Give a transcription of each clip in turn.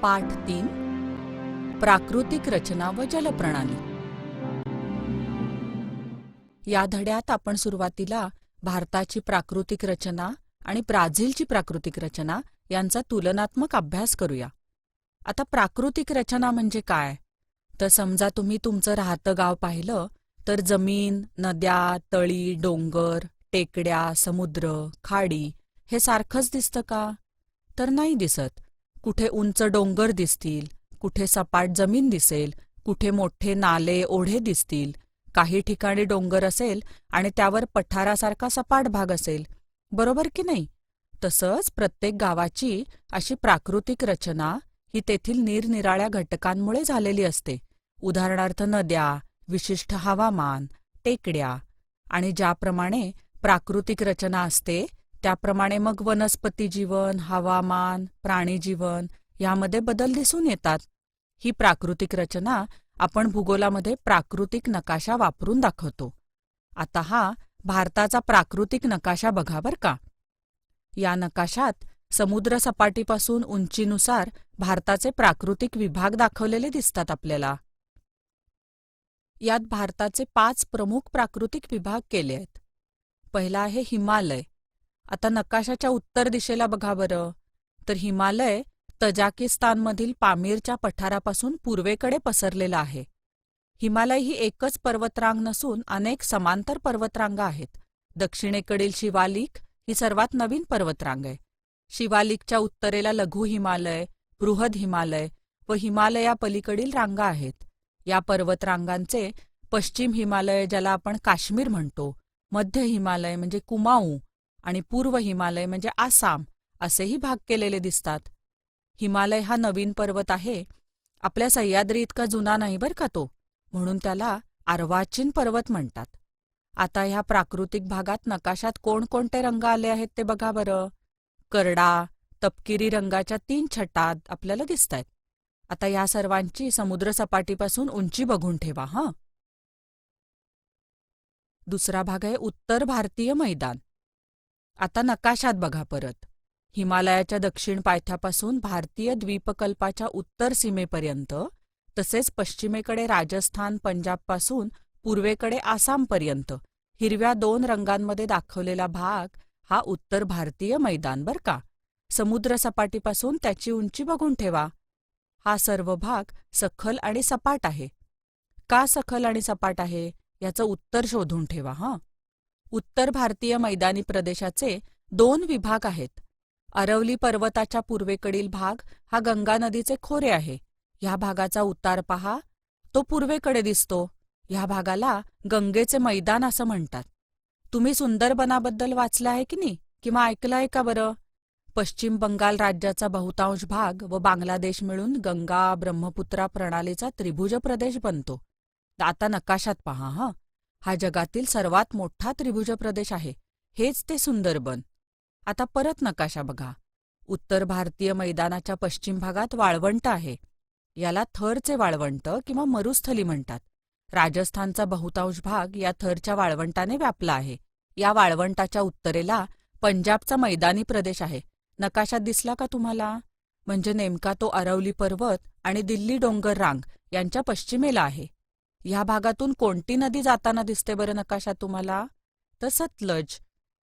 पाठ 3 प्राकृतिक रचना व जलप्रणाली. या धड्यात आपण सुरुवातीला भारताची प्राकृतिक रचना आणि ब्राझीलची प्राकृतिक रचना यांचा तुलनात्मक अभ्यास करूया. आता प्राकृतिक रचना म्हणजे काय? तर समजा तुम्ही तुमचं राहतं गाव पाहिलं तर जमीन, नद्या, तळी, डोंगर, टेकड्या, समुद्र, खाडी हे सारखंच दिसतं का? तर नाही दिसत. कुठे उंच डोंगर दिसतील, कुठे सपाट जमीन दिसेल, कुठे मोठे नाले, ओढे दिसतील. काही ठिकाणी डोंगर असेल आणि त्यावर पठारासारखा सपाट भाग असेल, बरोबर की नाही? तसंच प्रत्येक गावाची अशी प्राकृतिक रचना ही तेथील निरनिराळ्या घटकांमुळे झालेली असते. उदाहरणार्थ नद्या, विशिष्ट हवामान, टेकड्या. आणि ज्याप्रमाणे प्राकृतिक रचना असते त्याप्रमाणे मग वनस्पती जीवन, हवामान, प्राणी जीवन यामध्ये बदल दिसून येतात. ही प्राकृतिक रचना आपण भूगोलामध्ये प्राकृतिक नकाशा वापरून दाखवतो. आता हा भारताचा प्राकृतिक नकाशा बघा बरं का. या नकाशात समुद्रसपाटीपासून उंचीनुसार भारताचे प्राकृतिक विभाग दाखवलेले दिसतात आपल्याला. यात भारताचे 5 प्रमुख प्राकृतिक विभाग केले आहेत. पहिला आहे हिमालय. आता नकाशाच्या उत्तर दिशेला बघा बरं, तर हिमालय तजाकिस्तानमधील पामीरच्या पठारापासून पूर्वेकडे पसरलेला आहे. हिमालय ही एकच पर्वतरांग नसून अनेक समांतर पर्वतरांगा आहेत. दक्षिणेकडील शिवालिक ही सर्वात नवीन पर्वतरांग आहे. शिवालिकच्या उत्तरेला लघु हिमालय, बृहद हिमालय व हिमालयापलीकडील रांगा आहेत. या पर्वतरांगांचे पश्चिम हिमालय, ज्याला आपण काश्मीर म्हणतो, मध्य हिमालय म्हणजे कुमाऊ आणि पूर्व हिमालय म्हणजे आसाम असेही भाग केलेले दिसतात. हिमालय हा नवीन पर्वत आहे. आपल्या सह्याद्री इतका जुना नाही बरं का तो, म्हणून त्याला अर्वाचीन पर्वत म्हणतात. आता ह्या प्राकृतिक भागात नकाशात कोणकोणते रंग आले आहेत ते बघा बरं. करडा, तपकिरी रंगाच्या 3 छटा आपल्याला दिसतायत. आता या सर्वांची समुद्रसपाटीपासून उंची बघून ठेवा हं. दुसरा भाग आहे उत्तर भारतीय मैदान. आता नकाशात बघा परत. हिमालयाच्या दक्षिण पायथ्यापासून भारतीय द्वीपकल्पाच्या उत्तर सीमेपर्यंत, तसेच पश्चिमेकडे राजस्थान, पंजाबपासून पूर्वेकडे आसामपर्यंत हिरव्या 2 रंगांमध्ये दाखवलेला भाग हा उत्तर भारतीय मैदान बरं का. समुद्रसपाटीपासून त्याची उंची बघून ठेवा. हा सर्व भाग सखल आणि सपाट आहे. का सखल आणि सपाट आहे याचं उत्तर शोधून ठेवा हं. उत्तर भारतीय मैदानी प्रदेशाचे 2 विभाग आहेत. अरवली पर्वताच्या पूर्वेकडील भाग हा गंगा नदीचे खोरे आहे. ह्या भागाचा उतार पहा, तो पूर्वेकडे दिसतो. ह्या भागाला गंगेचे मैदान असं म्हणतात. तुम्ही सुंदरबनाबद्दल वाचलं आहे की नाही, किंवा ऐकलं आहे का बरं? पश्चिम बंगाल राज्याचा बहुतांश भाग व बांगलादेश मिळून गंगा ब्रह्मपुत्रा प्रणालीचा त्रिभुज प्रदेश बनतो. आता नकाशात पहा हं. हा जगातील सर्वात मोठा त्रिभुज प्रदेश आहे. हेच ते सुंदरबन. आता परत नकाशा बघा. उत्तर भारतीय मैदानाच्या पश्चिम भागात वाळवंट आहे. याला थरचे वाळवंट किंवा मरुस्थली म्हणतात. राजस्थानचा बहुतांश भाग या थरच्या वाळवंटाने व्यापला आहे. या वाळवंटाच्या उत्तरेला पंजाबचा मैदानी प्रदेश आहे. नकाशात दिसला का तुम्हाला? म्हणजे नेमका तो अरवली पर्वत आणि दिल्ली डोंगर रांग यांच्या पश्चिमेला आहे. ह्या भागातून कोणती नदी जाताना दिसते बरं नकाशात तुम्हाला? तर सतलज.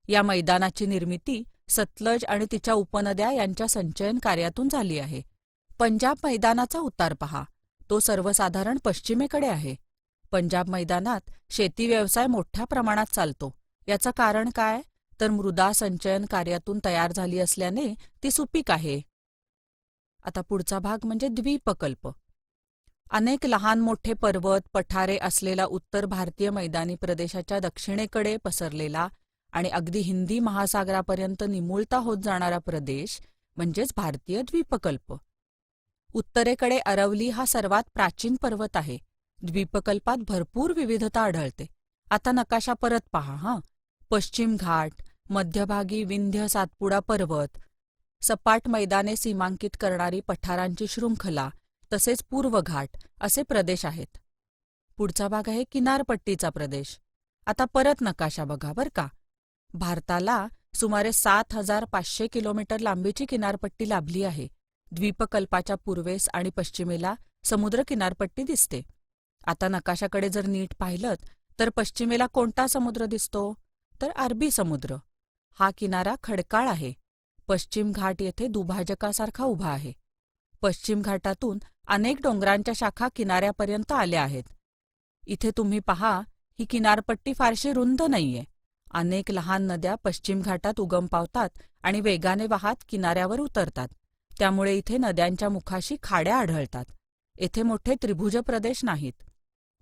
या मैदानाची निर्मिती सतलज आणि तिच्या उपनद्या यांच्या संचयन कार्यातून झाली आहे. पंजाब मैदानाचा उतार पहा. तो सर्वसाधारण पश्चिमेकडे आहे. पंजाब मैदानात शेती व्यवसाय मोठ्या प्रमाणात चालतो. याचं कारण काय? तर मृदा संचयन कार्यातून तयार झाली असल्याने ती सुपीक आहे. आता पुढचा भाग म्हणजे द्वीपकल्प. अनेक लहान मोठे पर्वत, पठारे असलेला उत्तर भारतीय मैदानी प्रदेशाच्या दक्षिणेकडे पसरलेला आणि अगदी हिंदी महासागरापर्यंत निमुळता होत जाणारा प्रदेश म्हणजेच भारतीय द्वीपकल्प. उत्तरेकडे अरवली हा सर्वात प्राचीन पर्वत आहे. द्वीपकल्पात भरपूर विविधता आढळते. आता नकाशा परत पहा हां. पश्चिम घाट, मध्यभागी विंध्य सातपुडा पर्वत, सपाट मैदाने सीमांकित करणारी पठारांची शृंखला, तसेच पूर्व घाट असे प्रदेश आहेत. पुढचा भाग आहे किनारपट्टीचा प्रदेश. आता परत नकाशा बघा बरं का. भारताला सुमारे 7,500 किलोमीटर लांबीची किनारपट्टी लाभली आहे. द्वीपकल्पाच्या पूर्वेस आणि पश्चिमेला समुद्र किनारपट्टी दिसते. आता नकाशाकडे जर नीट पाहिलं तर पश्चिमेला कोणता समुद्र दिसतो? तर अरबी समुद्र. हा किनारा खडकाळ आहे. पश्चिम घाट येथे दुभाजकासारखा उभा आहे. पश्चिम घाटातून अनेक डोंगरांच्या शाखा किनाऱ्यापर्यंत आल्या आहेत. इथे तुम्ही पहा, ही किनारपट्टी फारशी रुंद नाहीये. अनेक लहान नद्या पश्चिम घाटात उगम पावतात आणि वेगाने वाहत किनाऱ्यावर उतरतात. त्यामुळे इथे नद्यांच्या मुखाशी खाड्या आढळतात. येथे मोठे त्रिभुज प्रदेश नाहीत.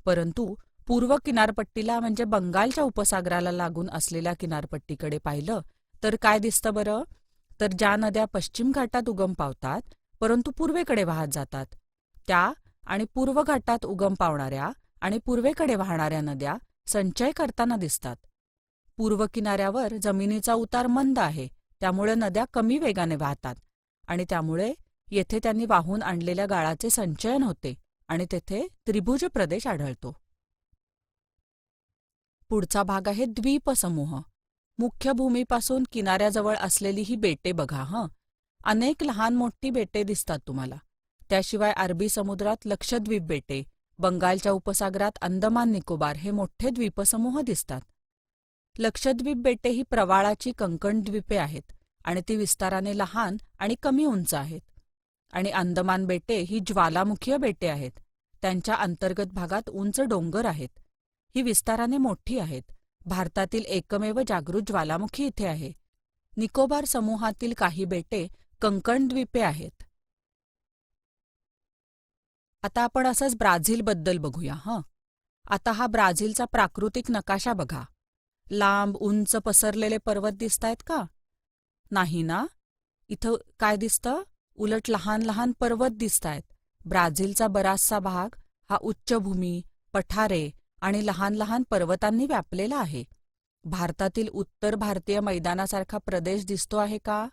परंतु पूर्व किनारपट्टीला म्हणजे बंगालच्या उपसागराला लागून असलेल्या किनारपट्टीकडे पाहिलं तर काय दिसतं बरं? तर ज्या नद्या पश्चिम घाटात उगम पावतात परंतु पूर्वेकडे वाहत जातात, त्या आणि पूर्व घाटात उगम पावणाऱ्या आणि पूर्वेकडे वाहणाऱ्या नद्या संचय करताना दिसतात. पूर्व किनाऱ्यावर जमिनीचा उतार मंद आहे, त्यामुळे नद्या कमी वेगाने वाहतात आणि त्यामुळे येथे त्यांनी वाहून आणलेल्या गाळाचे संचयन होते आणि तेथे त्रिभुज प्रदेश आढळतो. पुढचा भाग आहे द्वीपसमूह. मुख्य भूमीपासून किनाऱ्याजवळ असलेली ही बेटे बघा हं. अनेक लहान मोठी बेटे दिसतात तुम्हाला. त्याशिवाय अरबी समुद्रात लक्षद्वीप बेटे, बंगालच्या उपसागरात अंदमान निकोबार हे मोठे द्वीपसमूह दिसतात. लक्षद्वीप बेटे ही प्रवाळाची कंकण द्वीपे आहेत आणि ती विस्ताराने लहान आणि कमी उंच आहेत. आणि अंदमान बेटे ही ज्वालामुखीय बेटे आहेत. त्यांच्या अंतर्गत भागात उंच डोंगर आहेत. ही विस्ताराने मोठी आहेत. भारतातील एकमेव जागृत ज्वालामुखी इथे आहे. निकोबार समूहातील काही बेटे कंकण द्वीपे आहेत. आता आपण असंच ब्राझीलबद्दल बघूया हं. आता हा ब्राझीलचा प्राकृतिक नकाशा बघा. लांब उंच पसरलेले पर्वत दिसतायत का? नाही ना. इथं काय दिसतं? उलट लहान लहान पर्वत दिसतायत. ब्राझीलचा बराचसा भाग हा उच्चभूमी, पठारे आणि लहान लहान पर्वतांनी व्यापलेला आहे. भारतातील उत्तर भारतीय मैदानासारखा प्रदेश दिसतो आहे का?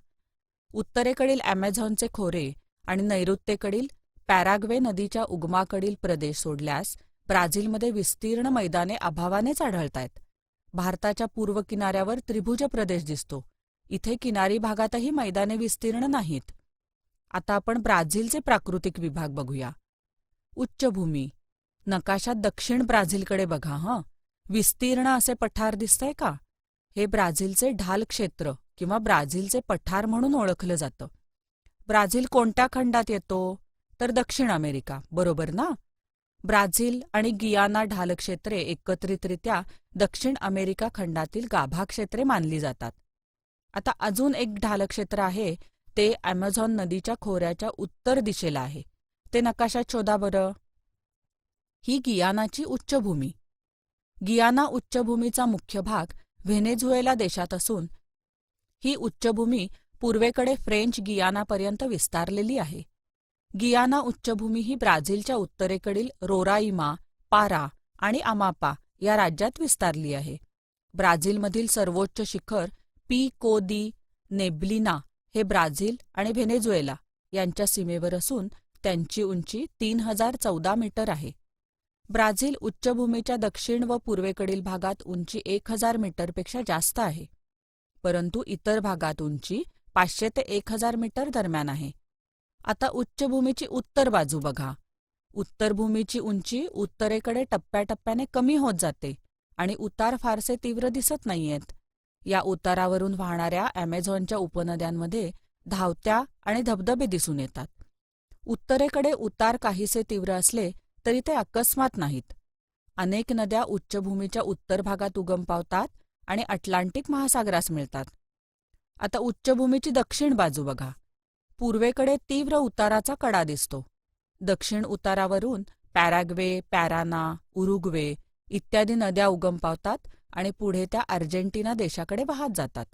उत्तरेकडील ॲमेझॉनचे खोरे आणि नैऋत्येकडील पॅराग्वे नदीच्या उगमाकडील प्रदेश सोडल्यास ब्राझीलमध्ये विस्तीर्ण मैदाने अभावानेच आढळतायत. भारताच्या पूर्व किनाऱ्यावर त्रिभुज प्रदेश दिसतो. इथे किनारी भागातही मैदाने विस्तीर्ण नाहीत. आता आपण ब्राझीलचे प्राकृतिक विभाग बघूया. उच्चभूमी. नकाशात दक्षिण ब्राझीलकडे बघा हं. विस्तीर्ण असे पठार दिसतंय का? हे ब्राझीलचे ढाल क्षेत्र किंवा ब्राझीलचे पठार म्हणून ओळखलं जातं. ब्राझील कोणत्या खंडात येतो? तर दक्षिण अमेरिका, बरोबर ना? ब्राझील आणि गियाना ढालक्षेत्रे एकत्रितरित्या दक्षिण अमेरिका खंडातील गाभा क्षेत्रे मानली जातात. आता अजून एक ढालक्षेत्र आहे, ते ॲमेझॉन नदीच्या खोऱ्याच्या उत्तर दिशेला आहे. ते नकाशात शोधा बरं. ही गियानाची उच्चभूमी. गियाना उच्चभूमीचा मुख्य भाग व्हेनेझुएला देशात असून ही उच्चभूमी पूर्वेकडे फ्रेंच गियानापर्यंत विस्तारलेली आहे. गियाना उच्चभूमी ही ब्राझीलच्या उत्तरेकडील रोराइमा, पारा आणि अमापा या राज्यात विस्तारली आहे. ब्राझीलमधील सर्वोच्च शिखर पिको दी नेब्लिना हे ब्राझील आणि व्हेनेझुएला यांच्या सीमेवर असून त्यांची उंची 3014 मीटर आहे. ब्राझील उच्चभूमीच्या दक्षिण व पूर्वेकडील भागात उंची 1000 मीटरपेक्षा जास्त आहे, परंतु इतर भागात उंची 500 ते 1000 मीटर दरम्यान आहे. आता उच्चभूमीची उत्तर बाजू बघा. उत्तर भूमीची उंची उत्तरेकडे टप्प्याटप्प्याने कमी होत जाते आणि उतार फारसे तीव्र दिसत नाहीयेत. या उतारावरून वाहणाऱ्या ॲमेझॉनच्या उपनद्यांमध्ये धावत्या आणि धबधबे दिसून येतात. उत्तरेकडे उतार काहीसे तीव्र असले तरी ते अकस्मात नाहीत. अनेक नद्या उच्चभूमीच्या उत्तर भागात उगम पावतात आणि अटलांटिक महासागरास मिळतात. आता उच्चभूमीची दक्षिण बाजू बघा. पूर्वेकडे तीव्र उताराचा कडा दिसतो. दक्षिण उतारावरून पॅराग्वे, पॅराना, उरुग्वे इत्यादी नद्या उगम पावतात आणि पुढे त्या अर्जेंटिना देशाकडे वाहत जातात.